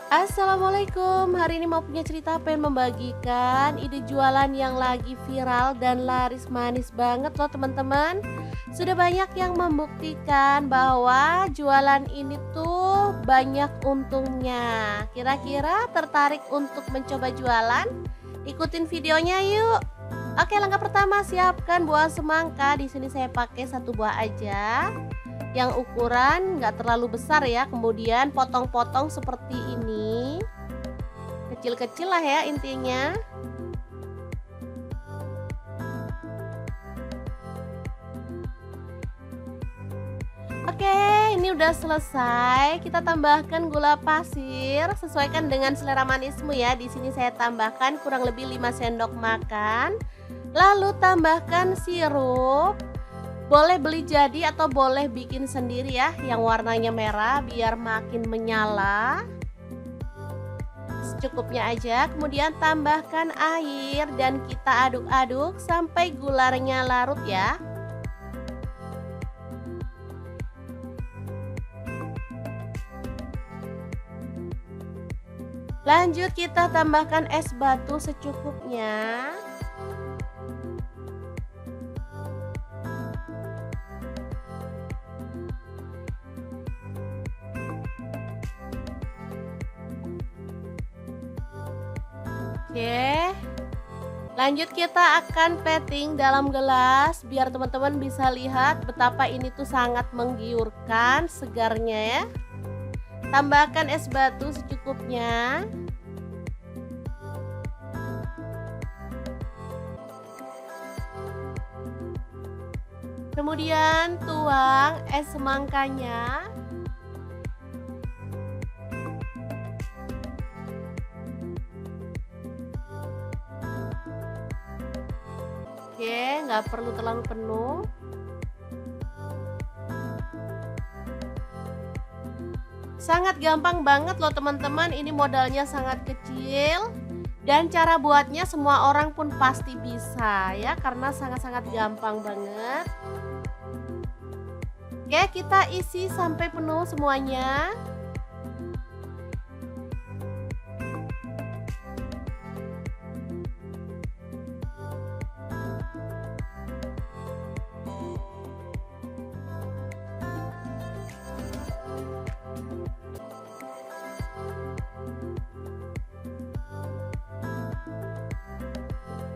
Assalamualaikum, hari ini mau punya cerita pengen membagikan ide jualan yang lagi viral dan laris manis banget loh teman-teman. Sudah banyak yang membuktikan bahwa jualan ini tuh banyak untungnya. Kira-kira tertarik untuk mencoba jualan? Ikutin videonya yuk. Oke, langkah pertama siapkan buah semangka. Di sini saya pakai satu buah aja yang ukuran nggak terlalu besar ya, kemudian potong-potong seperti ini, kecil-kecil lah ya intinya. Oke, ini udah selesai. Kita tambahkan gula pasir, sesuaikan dengan selera manismu ya. Di sini saya tambahkan kurang lebih 5 sendok makan. Lalu tambahkan sirup. Boleh beli jadi atau boleh bikin sendiri ya, yang warnanya merah biar makin menyala. Secukupnya aja, kemudian tambahkan air dan kita aduk-aduk sampai gulanya larut ya. Lanjut kita tambahkan es batu secukupnya. Oke, lanjut kita akan plating dalam gelas biar teman-teman bisa lihat betapa ini tuh sangat menggiurkan segarnya ya. Tambahkan es batu secukupnya. Kemudian tuang es semangkanya. Oke, nggak perlu terlalu penuh. Sangat gampang banget loh teman-teman, ini modalnya sangat kecil. Dan cara buatnya semua orang pun pasti bisa ya, karena sangat-sangat gampang banget. Oke, kita isi sampai penuh semuanya.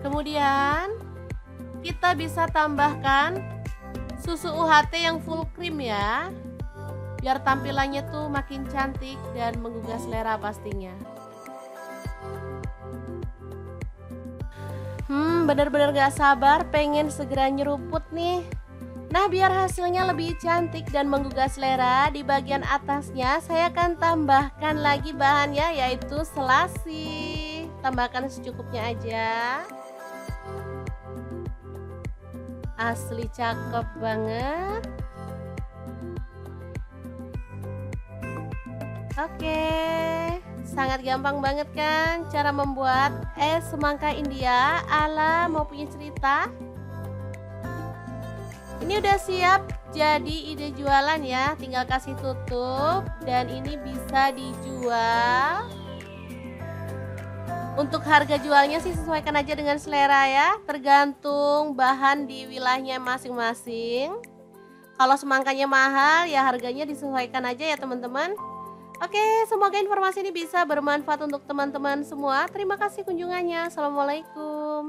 Kemudian kita bisa tambahkan susu UHT yang full cream ya, biar tampilannya tuh makin cantik dan menggugah selera pastinya. Bener-bener gak sabar pengen segera nyeruput nih. Nah, biar hasilnya lebih cantik dan menggugah selera, di bagian atasnya saya akan tambahkan lagi bahannya, yaitu selasi. Tambahkan secukupnya aja. Asli cakep banget. Oke, sangat gampang banget kan cara membuat es semangka India ala mau punya cerita. Ini udah siap jadi ide jualan ya, tinggal kasih tutup dan ini bisa dijual. Untuk harga jualnya sih sesuaikan aja dengan selera ya, tergantung bahan di wilayahnya masing-masing. Kalau semangkanya mahal ya harganya disesuaikan aja ya teman-teman. Oke, semoga informasi ini bisa bermanfaat untuk teman-teman semua. Terima kasih kunjungannya. Assalamualaikum.